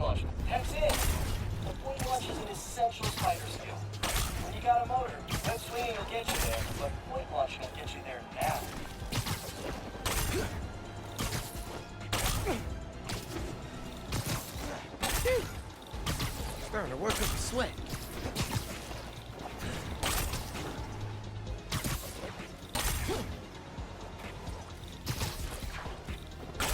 launch. Heck's in. The point launch is an essential spider skill. When you got a motor, web swinging will get you there, but point launching will get you there now. Starting to work up a sweat.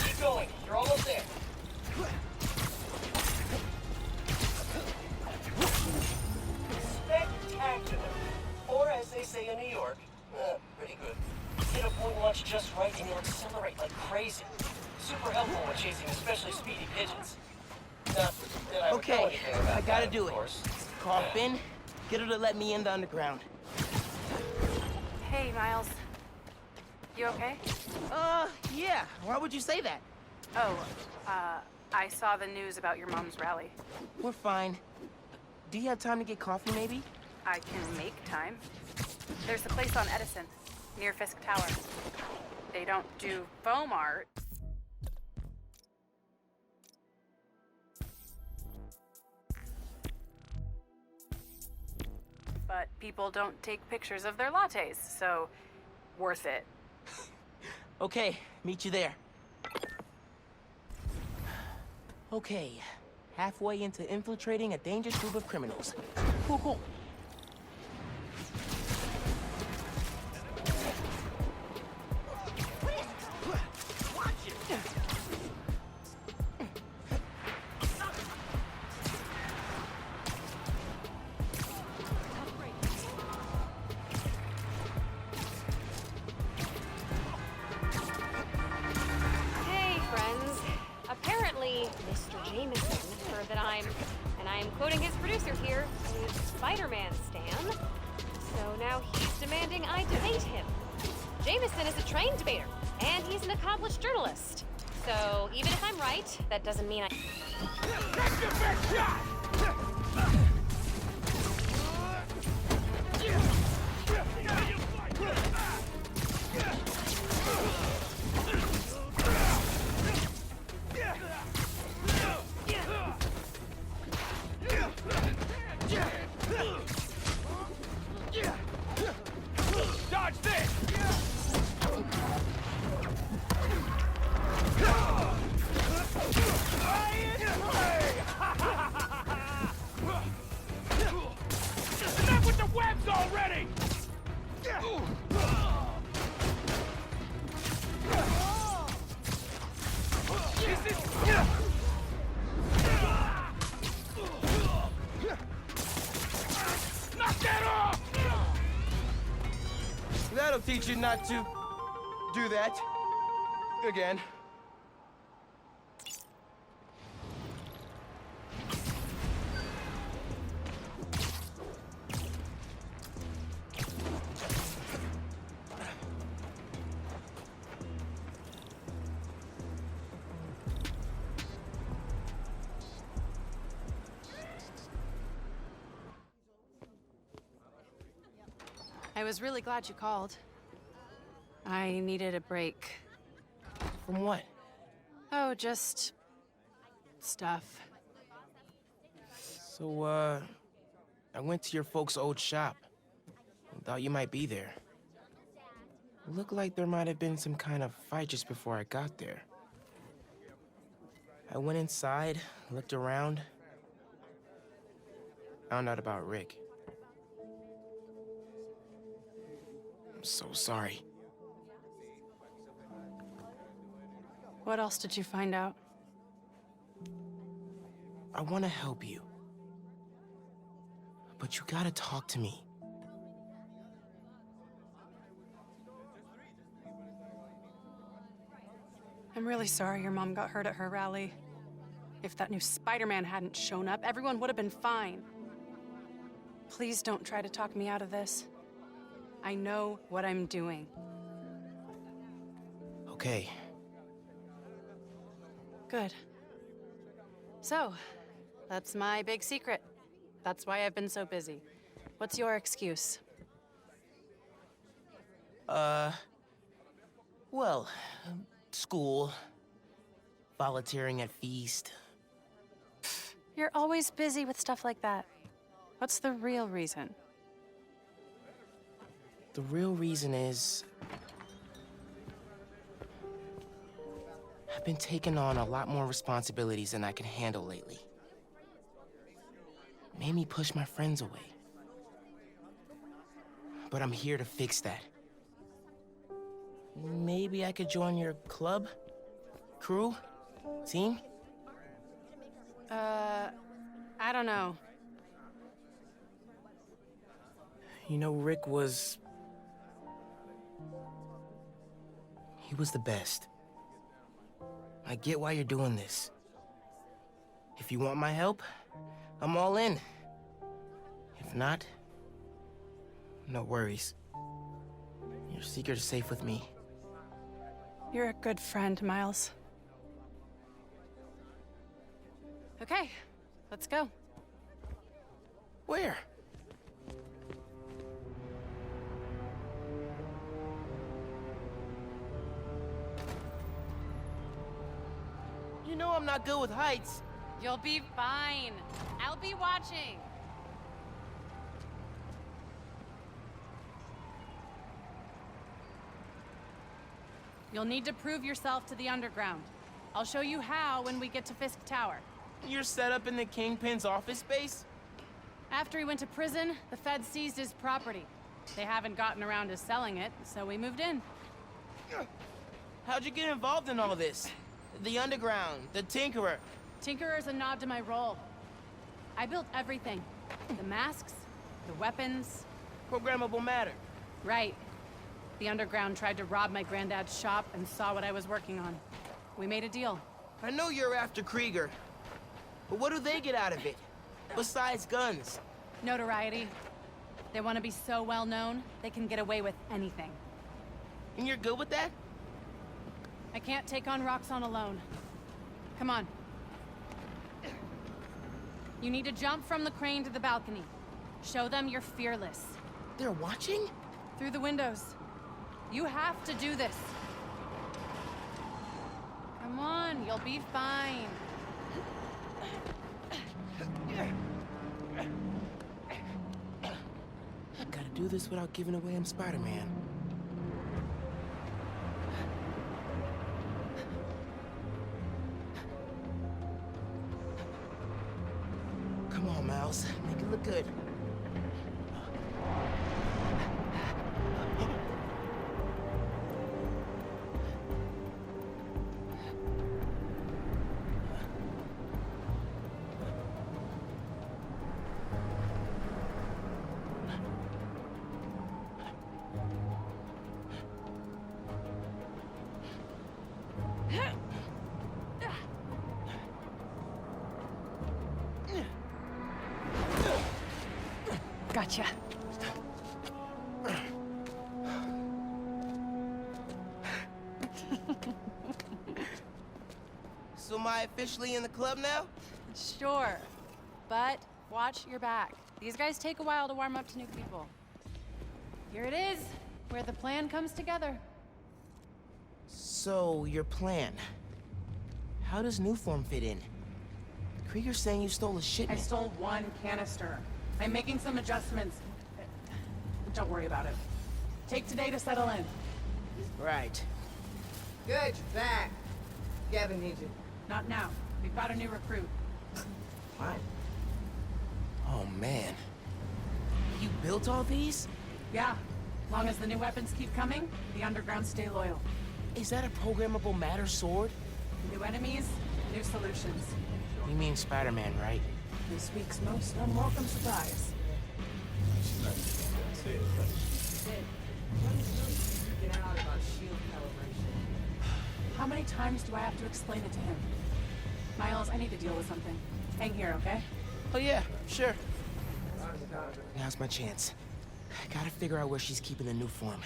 Keep going. You're almost there. Spectacular. Or as they say in New York, pretty good. Hit a point launch just right and you'll accelerate like crazy. Super helpful when chasing especially speedy pigeons. Not that I would know Okay, anything about I gotta that, do of it. course. Call Finn, get her to let me in the underground. Hey, Miles. You okay? Yeah. Why would you say that? Oh, I saw the news about your mom's rally. We're fine. Do you have time to get coffee, maybe? I can make time. There's a place on Edison, near Fisk Tower. They don't do foam art. But people don't take pictures of their lattes, so worth it. Okay, meet you there. Okay, halfway into infiltrating a dangerous group of criminals. Cool, cool. Hey, friends. Apparently, Mr. Jameson heard that and I am quoting his producer here, a Spider-Man stan. So now he's demanding I debate him. Jameson is a trained debater, and he's an accomplished journalist. So even if I'm right, that doesn't mean I... That's your best shot! Dodge this! Enough with the webs already! This is... Knock that off! That'll teach you not to do that again. I was really glad you called. I needed a break. From what? Oh, just... stuff. So, I went to your folks' old shop. Thought you might be there. Looked like there might have been some kind of fight just before I got there. I went inside, looked around. Found out about Rick. I'm so sorry. What else did you find out? I want to help you. But you gotta talk to me. I'm really sorry your mom got hurt at her rally. If that new Spider-Man hadn't shown up, everyone would have been fine. Please don't try to talk me out of this. I know what I'm doing. Okay. Good. So, that's my big secret. That's why I've been so busy. What's your excuse? Well, school, volunteering at Feast. You're always busy with stuff like that. What's the real reason? The real reason is... I've been taking on a lot more responsibilities than I can handle lately. Made me push my friends away. But I'm here to fix that. Maybe I could join your club? Crew? Team? I don't know. You know, Rick was... He was the best. I get why you're doing this. If you want my help, I'm all in. If not, no worries. Your secret is safe with me. You're a good friend, Miles. Okay, let's go. Where? You know I'm not good with heights. You'll be fine. I'll be watching. You'll need to prove yourself to the underground. I'll show you how when we get to Fisk Tower. You're set up in the Kingpin's office space? After he went to prison, the feds seized his property. They haven't gotten around to selling it, so we moved in. How'd you get involved in all this? The underground, the Tinkerer. Tinkerer's a nod to my role. I built everything. The masks, the weapons. Programmable matter. Right. The underground tried to rob my granddad's shop and saw what I was working on. We made a deal. I know you're after Krieger, but what do they get out of it? Besides guns? Notoriety. They want to be so well known, they can get away with anything. And you're good with that? I can't take on Roxxon alone. Come on. You need to jump from the crane to the balcony. Show them you're fearless. They're watching? Through the windows. You have to do this. Come on, you'll be fine. Gotta do this without giving away I'm Spider-Man. Come on, Miles. Make it look good. Gotcha. So am I officially in the club now? Sure. But watch your back. These guys take a while to warm up to new people. Here it is, where the plan comes together. So, your plan. How does Newform fit in? Krieger's saying you stole a I shipment. stole one canister. I'm making some adjustments. Don't worry about it. Take today to settle in. Right. Good, you're back. Gavin needs you. Not now. We've got a new recruit. What? Oh, man. You built all these? Yeah. Long as the new weapons keep coming, the underground stay loyal. Is that a programmable matter sword? New enemies, new solutions. You mean Spider-Man, right? This week's most unwelcome surprise. Get out about shield calibration. How many times do I have to explain it to him? Miles, I need to deal with something. Hang here, okay? Oh, yeah, sure. Now's my chance. Gotta figure out where she's keeping the new form.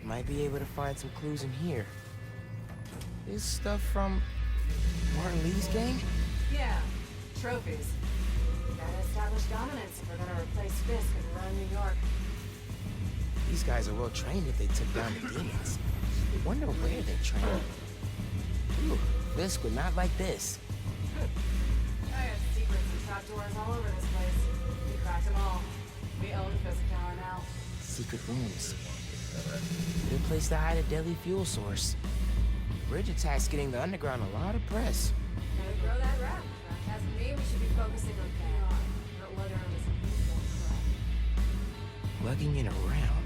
Might be able to find some clues in here. This stuff from Martin Lee's gang? Yeah. Trophies. Gotta establish dominance if we're gonna replace Fisk and run New York. These guys are well trained if they took down the demons. Wonder where they trained. Ooh, Fisk would not like this. Trapdoors all over this place. We cracked them all. We own Fisk Tower now. Secret rooms. Good place to hide a deadly fuel source. Bridge attack's getting the underground a lot of press. Gotta grow that rap. As for me, we should be focusing on PR, not whether it was useful crap. Lugging it around.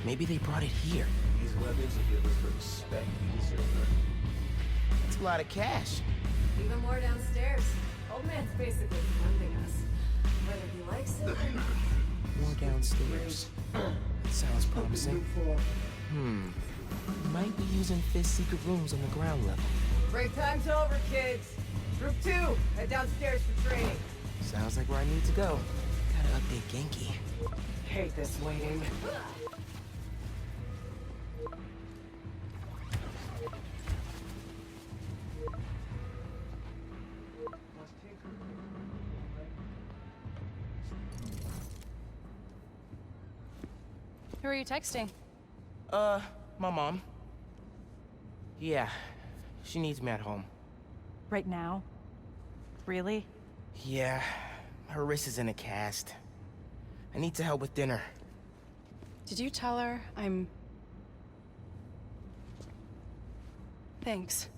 Maybe they brought it here. These weapons will give us to respect easier. That's a lot of cash. Even more downstairs. Old man's basically funding us. Whether he likes it or not. More downstairs. Sounds promising. Might be using Fisk's secret rooms on the ground level. Break time's over, kids. Group 2, head downstairs for training. Sounds like where I need to go. Gotta update Genki. Hate this waiting. Who are you texting? My mom. Yeah, she needs me at home. Right now? Really? Yeah, her wrist is in a cast. I need to help with dinner. Did you tell her I'm... Thanks.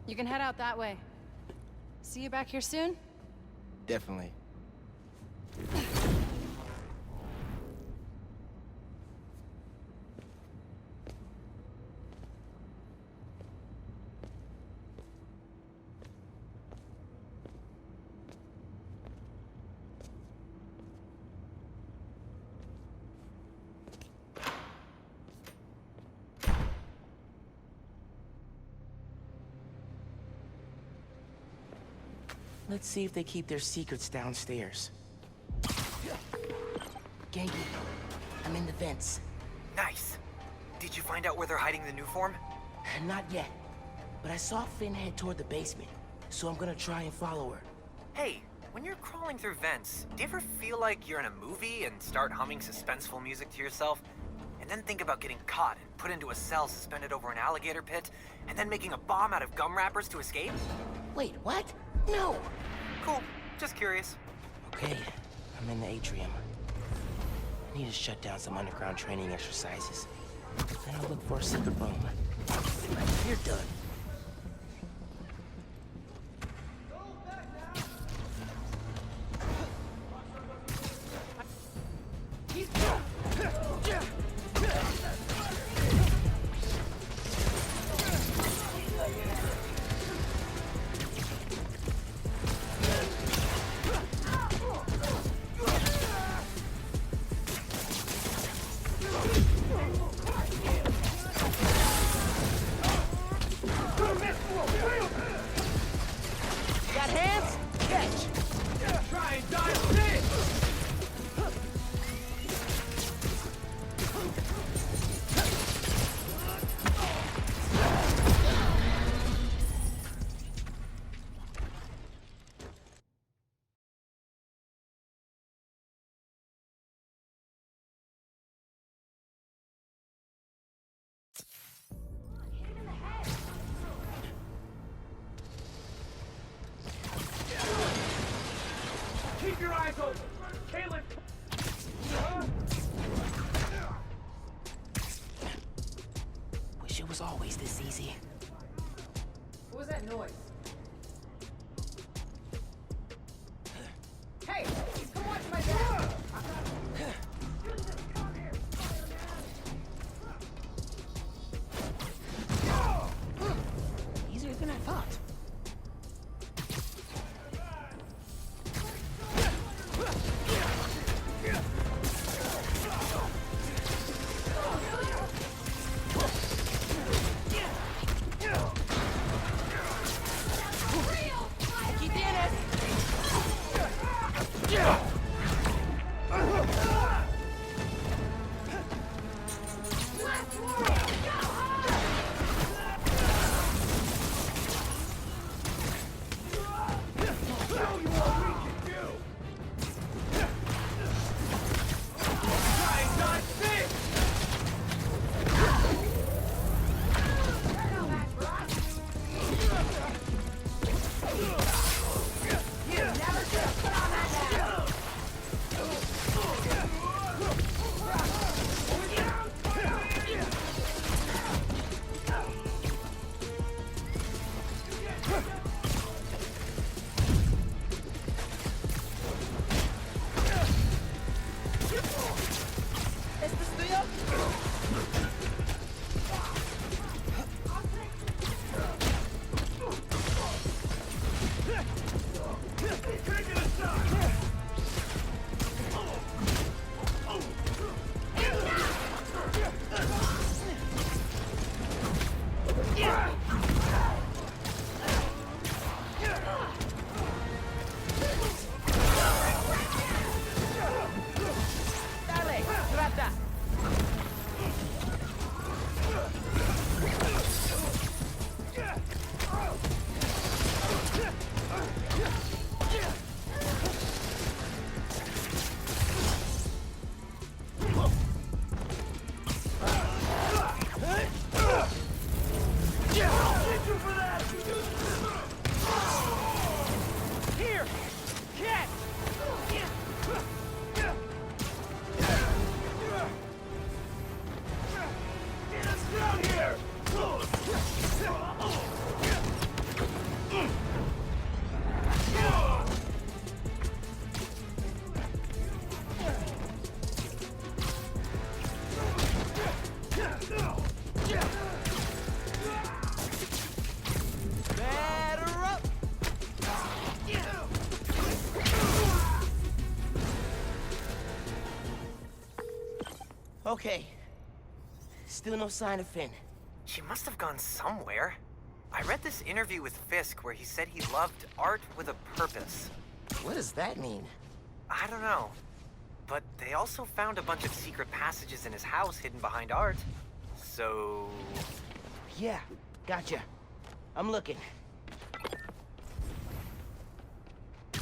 You can head out that way. See you back here soon? Definitely. Let's see if they keep their secrets downstairs. Genki, I'm in the vents. Nice. Did you find out where they're hiding the new form? Not yet, but I saw Finn head toward the basement, so I'm gonna try and follow her. Hey, when you're crawling through vents, do you ever feel like you're in a movie and start humming suspenseful music to yourself? And then think about getting caught and put into a cell suspended over an alligator pit, and then making a bomb out of gum wrappers to escape? Wait, what? No! Cool. Just curious. Okay, I'm in the atrium. I need to shut down some underground training exercises. Then I'll look for a secret room. You're done. Got hands? Catch! Try and dodge this! Keep your eyes open! Caleb! Wish it was always this easy. What was that noise? Hey! Come watch my dad! Easier than I thought. Okay. Still no sign of Finn. She must have gone somewhere. I read this interview with Fisk where he said he loved art with a purpose. What does that mean? I don't know. But they also found a bunch of secret passages in his house hidden behind art. So... Yeah, gotcha. I'm looking.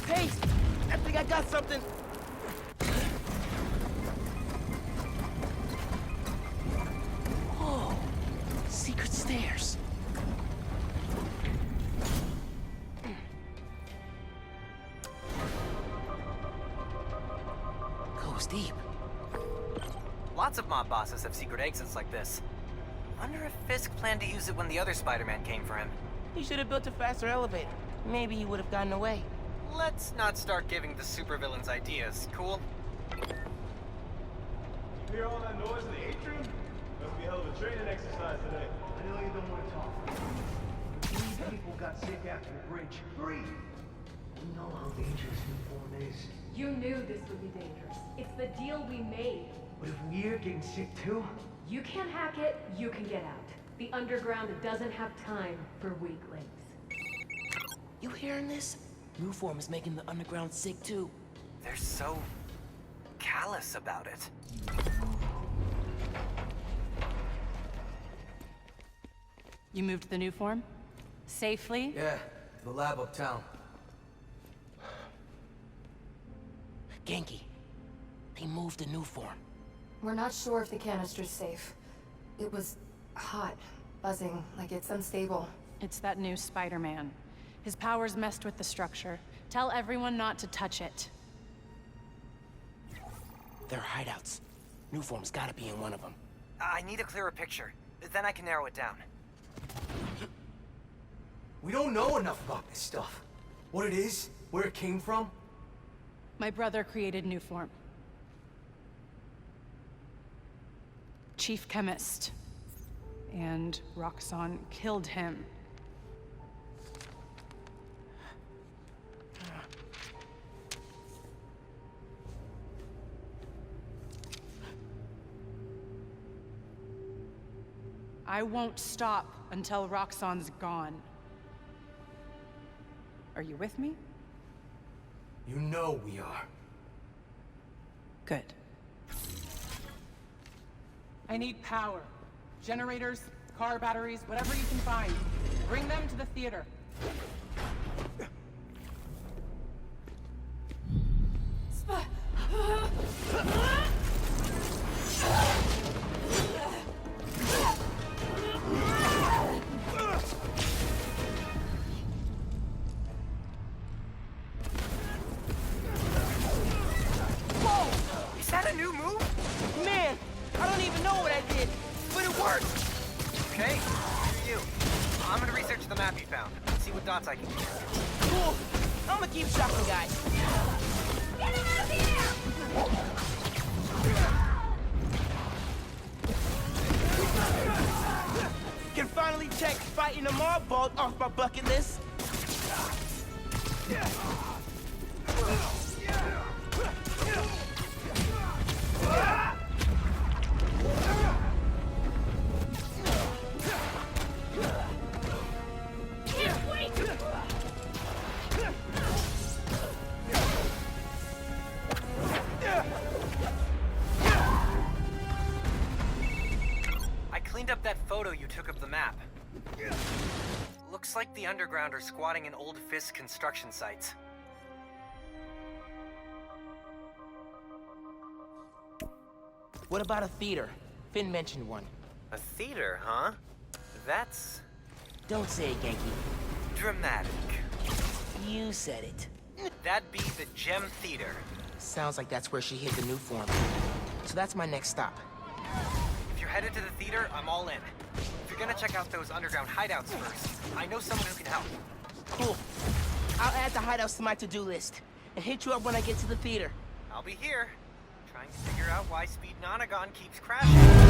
Hey! I think I got something! Oh! Secret stairs. Goes deep. Lots of mob bosses have secret exits like this. Wonder if Fisk planned to use it when the other Spider-Man came for him. He should have built a faster elevator. Maybe he would have gotten away. Let's not start giving the supervillains ideas, cool? Hear all that noise in the atrium? Must be a hell of a training exercise today. I know you don't want to talk. 3 people got sick after the bridge. 3! We know how dangerous new form is. You knew this would be dangerous. It's the deal we made. But if we're getting sick too? You can't hack it, you can get out. The underground doesn't have time for weaklings. You hearing this? New form is making the underground sick too. They're so... callous about it. You moved the new form? Safely? Yeah, the lab uptown. Genki, they moved the new form. We're not sure if the canister's safe. It was hot, buzzing, like it's unstable. It's that new Spider-Man. His powers messed with the structure. Tell everyone not to touch it. They're hideouts. New form's gotta be in one of them. I need a clearer picture. Then I can narrow it down. We don't know enough about this stuff. What it is, where it came from. My brother created new form. Chief chemist. And Roxxon killed him. I won't stop until Roxxon's gone. Are you with me? You know we are. Good. I need power. Generators, car batteries, whatever you can find. Bring them to the theater. Is that a new move? Man, I don't even know what I did, but it worked! Okay, do you. I'm gonna research the map you found. See what dots I can get. Cool. I'm gonna keep shocking guys. Get him out of here! Check fighting a mob bolt off my bucket list. I cleaned up that photo you took of the map. Looks like the underground are squatting in old Fisk construction sites. What about a theater? Finn mentioned one. A theater, huh? That's Don't say it, Genki. dramatic. You said it. That'd be the Gem Theater. Sounds like that's where she hid the new form. So that's my next stop. If you're headed to the theater, I'm all in. If you're gonna check out those underground hideouts first, I know someone who can help. Cool. I'll add the hideouts to my to-do list and hit you up when I get to the theater. I'll be here, trying to figure out why Speed Nonagon keeps crashing.